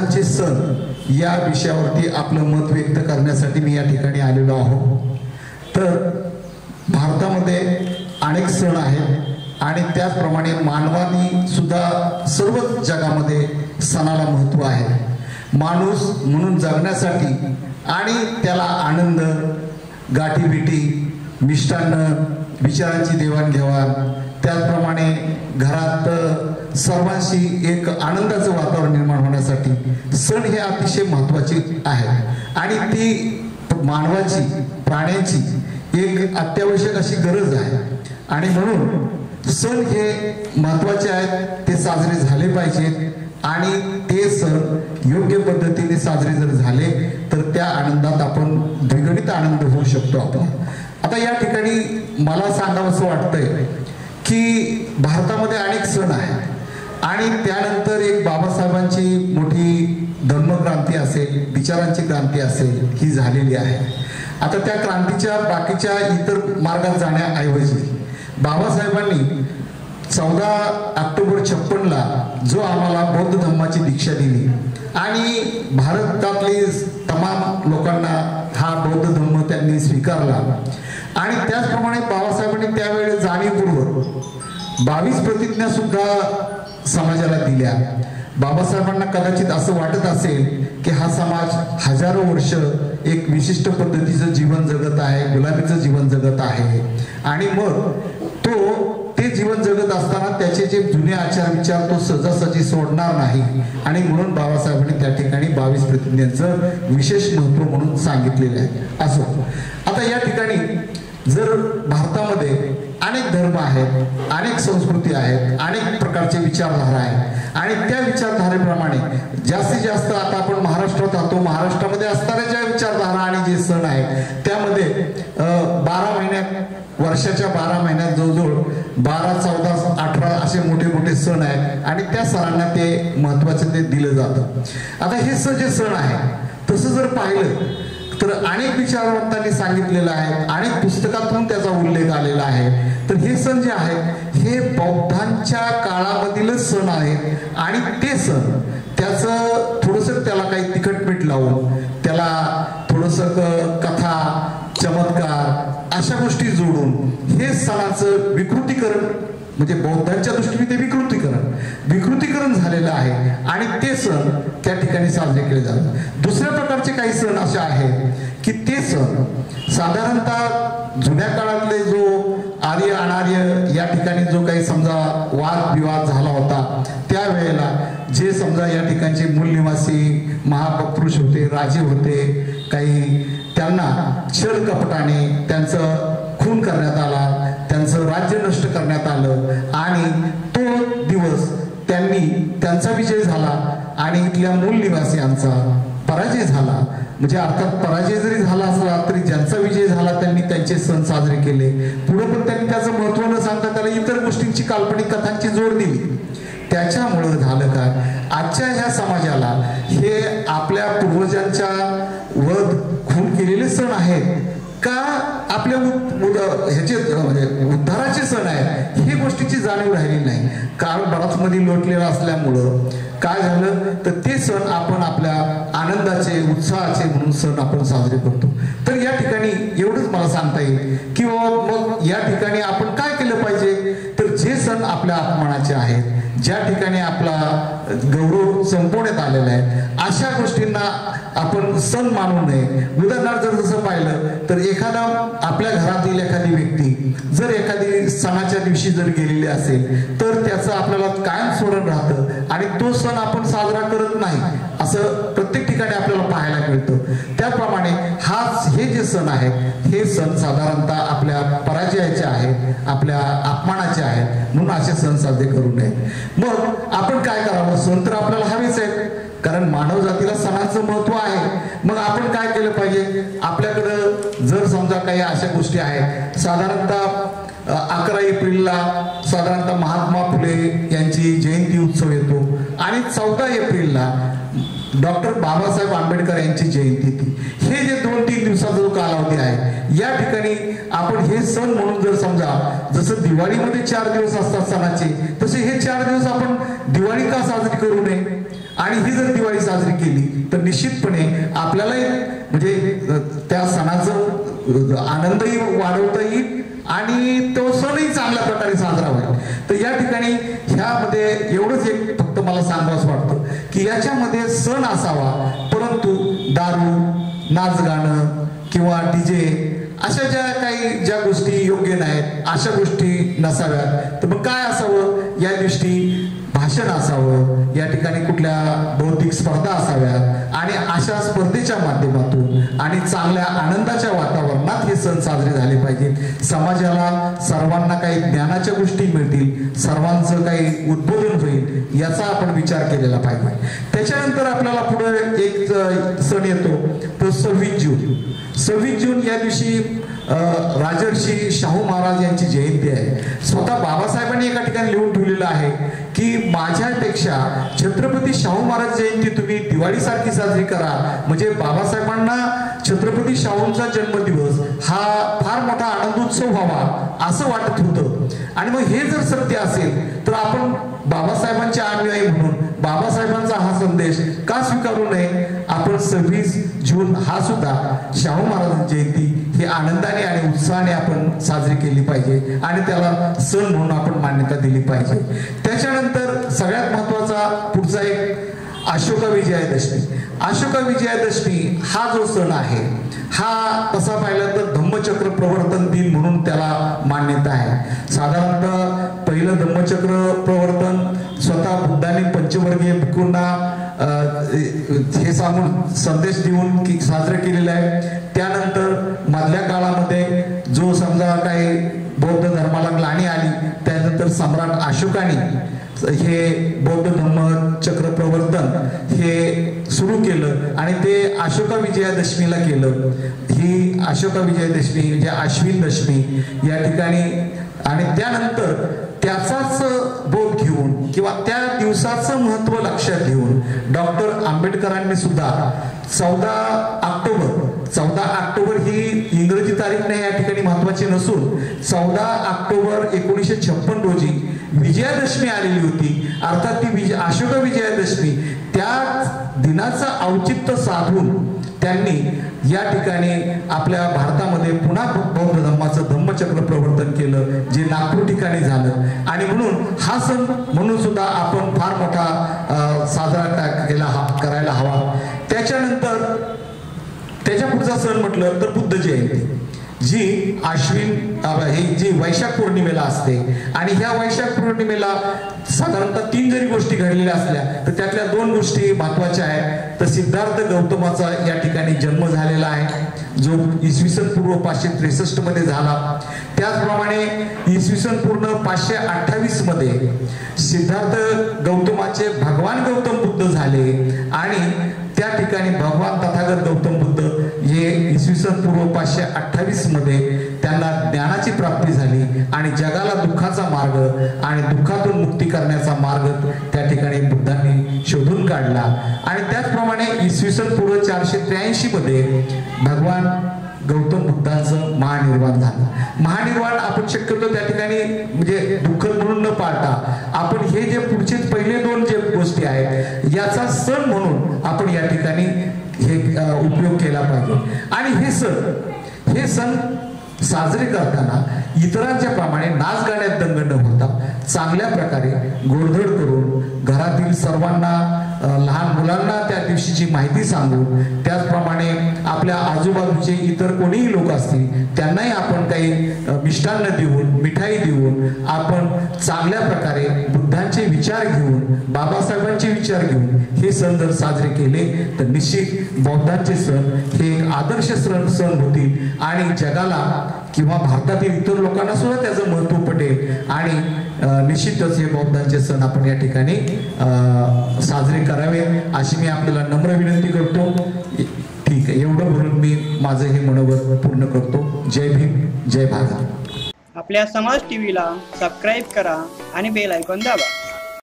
माणसांचे सण या विषयावरती आपलं मत व्यक्त करण्यासाठी मी या ठिकाणी आलेलो आहोत। तर भारतामध्ये अनेक सण आहेत आणि त्याचप्रमाणे मानवाने सुद्धा सर्व जगामध्ये सणाला महत्त्व आहे। माणूस म्हणून जगण्यासाठी आणि त्याला आनंद, गाठीभेटी, मिष्टान्न, विचारांची देवाणघेवाण, त्याचप्रमाणे घरात सर्वांशी एक आनंदाचं वातावरण निर्माण होण्यासाठी सण हे अतिशय महत्त्वाचे आहेत आणि ती मानवाची, प्राण्यांची एक अत्यावश्यक अशी गरज आहे आणि म्हणून सण हे महत्त्वाचे आहेत, ते साजरे झाले पाहिजेत आणि ते सण योग्य पद्धतीने साजरे जर झाले तर त्या आनंदात आपण द्विगुणित आनंद होऊ शकतो आपण। आता या ठिकाणी मला सांगावंसं वाटतंय की भारतामध्ये अनेक सण आहेत आणि त्यानंतर एक बाबासाहेबांची मोठी धर्मक्रांती असेल, विचारांची क्रांती असेल ही झालेली आहे। आता त्या क्रांतीच्या बाकीच्या इतर मार्गात जाण्याऐवजी बाबासाहेबांनी 14 ऑक्टोबर 56 जो आम्हाला बौद्ध धर्माची दीक्षा दिली आणि भारतातली तमाम लोकांना हा बौद्ध धर्म त्यांनी स्वीकारला आणि त्याचप्रमाणे बाबासाहेबांनी त्यावेळी जाणीवपूर्वक 22 प्रतिज्ञा सुद्धा समाजाला दिल्या। बाबासाहेबांना कदाचित असं वाटत असेल की हा समाज हजारो वर्ष एक विशिष्ट पद्धतीचं जीवन जगत आहे, गुलामीचं जीवन जगत आहे आणि मग ते जीवन जगत असताना त्याचे जे जुने आचार विचार तो सहजासहजी सोडणार नाही आणि म्हणून बाबासाहेबांनी त्या ठिकाणी 22 प्रतिज्ञांचं विशेष महत्त्व म्हणून सांगितलेलं आहे। असो, आता या ठिकाणी जर भारतामध्ये अनेक धर्म आहेत, अनेक संस्कृती आहेत, अनेक प्रकारचे विचारधारा आहेत आणि त्या विचारधारेप्रमाणे जास्तीत जास्त आता आपण महाराष्ट्रात राहतो, महाराष्ट्रामध्ये असणाऱ्या ज्या विचारधारा आणि जे सण आहेत त्यामध्ये 12 महिन्यात, वर्षाच्या 12 महिन्यात जवळजवळ 12, 14, 18 असे मोठे मोठे सण आहेत आणि त्या सणांना ते महत्त्वाचं ते दिलं जातं। आता हे जे सण आहे तसं जर पाहिलं तर अनेक विचारवंतांनी सांगितलेलं आहे, अनेक पुस्तकातून त्याचा उल्लेख आलेला आहे। तर हे सण जे आहेत हे बौद्धांच्या काळामधीलच सण आहेत आणि ते सण त्याचं थोडंसं त्याला काही तिखटमीठ लावून त्याला थोडंसं कथा, चमत्कार अशा गोष्टी जोडून हे सणाचं विकृतीकरण म्हणजे बौद्धांच्या दृष्टीने ते विकृतीकरण झालेलं आहे आणि ते सण त्या ठिकाणी साजरे केले जातात। दुसऱ्या प्रकारचे काही सण असे आहेत की ते सण साधारणतः जुन्या काळातले जो आर्य अनार्य या ठिकाणी जो काही समजा वादविवाद झाला होता त्यावेळेला जे समजा या ठिकाणचे मूल निवासी महापुरुष होते, राजे होते, काही त्यांना छळ कपटाने त्यांचं खून करण्यात आला, त्यांचं राज्य नष्ट करण्यात आलं आणि तो दिवस त्यांचा विजय झाला आणि इथल्या मूल निवासियांचा पराजय झाला। म्हणजे अर्थात पराजय जरी झाला असला तरी ज्यांचा विजय झाला त्यांनी त्यांचे सण साजरे केले। पुढे पण त्यांनी त्याचं महत्त्व न सांगता त्याला इतर गोष्टींची, काल्पनिक कथांची जोड दिली। त्याच्यामुळं झालं काय, आजच्या ह्या समाजाला हे आपल्या पूर्वजांच्या वध खून केलेले सण आहेत का आपल्या ह्याचे उद्धाराचे सण आहेत हे गोष्टीची जाणीव राहिली नाही। काळ बराच मध्ये लोटलेला असल्यामुळं काय झालं तर ते सण आपण आपल्या आनंदाचे, उत्साहाचे म्हणून सण आपण साजरे करतो। तर या ठिकाणी एवढंच मला सांगता येईल की मग या ठिकाणी आपण काय केलं पाहिजे तर जे सण आपल्या अपमानाचे आहेत, ज्या ठिकाणी आपला गौरव संपवण्यात आलेला आहे अशा गोष्टींना आपण सण मानू नये। उदाहरणार्थ जर जसं पाहिलं तर एखादा आपल्या घरातील एखादी व्यक्ती जर एखादी सणाच्या दिवशी जर गेलेली असेल तर त्याचं आपल्याला कायम स्मरण राहतं आणि तो सण आपण साजरा करत नाही असं प्रत्येक ठिकाणी आपल्याला पाहायला मिळतं। त्याप्रमाणे हे जे सण आहेत हे सण साधारणतः आपल्या पराजयाचे आहेत, आपल्या अपमानाचे आहेत म्हणून असे सण साजरे करू नये। मग आपण काय करावं, सण तर आपल्याला हवेच आहेत कारण मानव जातीला सणांचं महत्त्व आहे। मग आपण काय केलं पाहिजे, आपल्याकडं जर समजा काही अशा गोष्टी आहेत साधारणतः 11 एप्रिलला साधारणतः महात्मा फुले यांची जयंती उत्सव येतो आणि 14 एप्रिलला डॉक्टर बाबासाहेब आंबेडकर यांची जयंती ती हे जे 2-3 दिवसाचा जो कालावधी आहे या ठिकाणी आपण हे सण म्हणून जर समजा जसं दिवाळीमध्ये 4 दिवस असतात सणाचे तसे हे 4 दिवस आपण दिवाळी का साजरी करू नये आणि ही जर दिवाळी साजरी केली तर निश्चितपणे आपल्यालाही म्हणजे त्या सणाचा आनंदही वाढवता येईल आणि तो सणही चांगल्या प्रकारे साजरा होईल. तर या ठिकाणी ह्यामध्ये एवढंच एक फक्त मला सांगावंच वाटतं की याच्यामध्ये सण असावा, परंतु दारू, नाच गाणं किंवा डीजे अशा ज्या गोष्टी योग्य नाहीत अशा गोष्टी नसाव्यात. तर मग काय असावं, या दिवशी भाषण असावं, या ठिकाणी कुठल्या बौद्धिक स्पर्धा असाव्यात आणि अशा स्पर्धेच्या माध्यमातून आणि चांगल्या आनंदाच्या वातावरणात हे सण साजरे झाले पाहिजेत. समाजाला सर्वांना काही ज्ञानाच्या गोष्टी मिळतील, सर्वांचं काही उद्बोधन होईल याचा आपण विचार केलेला पाहिजे. त्याच्यानंतर आपल्याला पुढे एक सण येतो तो 26 जून. 26 जून या दिवशी राजर्षी शाहू महाराज यांची जयंती आहे. स्वतः बाबासाहेबांनी एका ठिकाणी लिहून ठेवलेलं आहे की माझ्यापेक्षा छत्रपती शाहू महाराज जयंती तुम्ही दिवाळीसारखी साजरी करा. म्हणजे बाबासाहेबांना छत्रपती शाहूंचा जन्मदिवस हा फार मोठा आनंदोत्सव व्हावा असं वाटत होतं. आणि मग हे जर सत्य असेल तर आपण बाबासाहेबांचे अनुयायी म्हणून बाबासाहेबांचा हा संदेश का स्वीकारू नये. आपण 26 जून हा सुद्धा शाहू महाराज जयंती ही आनंदाने आणि उत्साहाने आपण साजरी केली पाहिजे आणि त्याला सण म्हणून आपण मान्यता दिली पाहिजे. त्याच्यानंतर सगळ्यात महत्वाचा पुढचा एक अशोका विजयादशमी. अशोका विजयादशमी हा जो सण आहे हा तसा पाहिला तर धम्मचक्र प्रवर्तन दिन म्हणून त्याला मान्यता आहे. साधारणतः पहिलं धम्मचक्र प्रवर्तन स्वतः बुद्धाने पंचवर्गीय भिक्खूंना हे सांगून संदेश देऊन की साजरे केलेले आहे. त्यानंतर मधल्या काळामध्ये जो समजा काही बौद्ध धर्माला ग्लानी आली त्यानंतर सम्राट अशोकाने हे बौद्ध धम्मचक्र प्रवर्तन हे सुरू केलं आणि ते अशोका विजयादशमीला केलं. ही अशोका विजयादशमी म्हणजे अश्विन दशमी या ठिकाणी आणि त्यानंतर त्याचाच बोध घेऊन किंवा त्या दिवसाचं महत्व लक्षात घेऊन डॉक्टर आंबेडकरांनी सुद्धा 14 ऑक्टोबर ही इंग्रजी तारीख नाही या ठिकाणी महत्वाची नसून 14 ऑक्टोबर 1956 रोजी विजयादशमी आलेली होती. अर्थात ती अशोका विजयादशमी त्या दिनाचं औचित्य साधून त्यांनी या ठिकाणी आपल्या भारतामध्ये पुन्हा बौद्ध धर्माचं धम्मचक्र प्रवर्तन केलं जे नागपूर ठिकाणी झालं. आणि म्हणून हा सण म्हणून सुद्धा आपण फार मोठा साजरा करायला हवा. त्याच्यानंतर त्याच्या पुढचा सण म्हटलं तर बुद्ध जयंती जी जी वैशाख पौर्णिमेला असते. आणि ह्या वैशाख पौर्णिमेला साधारणतः 3 जरी गोष्टी घडलेल्या असल्या तर त्यातल्या 2 गोष्टी महत्वाच्या आहेत. तर सिद्धार्थ गौतमाचा या ठिकाणी जन्म झालेला आहे जो इसवी पूर्व 563 मध्ये झाला. त्याचप्रमाणे इसवी पूर्ण 528 मध्ये सिद्धार्थ गौतमाचे भगवान गौतम बुद्ध झाले आणि त्या ठिकाणी भगवान तथागत गौतम बुद्ध हे इसवी पूर्व 528 मध्ये त्यांना ज्ञानाची प्राप्ती झाली आणि जगाला दुःखाचा मार्ग आणि दुःखातून मुक्ती करण्याचा मार्ग त्या ठिकाणी बुद्धांनी शोधून काढला. आणि त्याचप्रमाणे इसवी पूर्व 483 मध्ये भगवान गौतम बुद्धांचं महानिर्वाण झालं. महानिर्वाण आपण शक्यतो त्या ठिकाणी म्हणजे दुःख म्हणून न पाळता आपण हे जे पुढचे पहिले 2 जे गोष्टी आहेत याचा सण म्हणून आपण या ठिकाणी हे उपयोग केला पाहिजे. आणि हे सण साजरे करताना इतरांच्या प्रमाणे नाच गाण्यात दंग न होता चांगल्या प्रकारे गोडधोड करून घरातील सर्वांना लहान मुलांना त्या दिवशीची माहिती सांगून त्याचप्रमाणे आपल्या आजूबाजूचे इतर कोणीही लोक असतील त्यांनाही आपण काही मिष्टान्न देऊन मिठाई देऊन आपण चांगल्या प्रकारे बुद्धांचे विचार घेऊन बाबासाहेबांचे विचार घेऊन हे सण जर साजरे केले तर निश्चित बौद्धांचे सण हे एक आदर्श सण होतील आणि जगाला किंवा भारतातील इतर लोकांना सुद्धा त्याचं महत्व पटेल आणि निश्चितच हे बौद्धांचे सण आपण या ठिकाणी साजरे करावे अशी मी आपल्याला नम्र विनंती करतो. ठीक आहे, एवढं बोलून मी माझं हे मनोगत पूर्ण करतो. जय भीम, जय भारत. आपल्या समाज टीव्हीला सबस्क्राईब करा आणि बेल आयकॉन दाबा.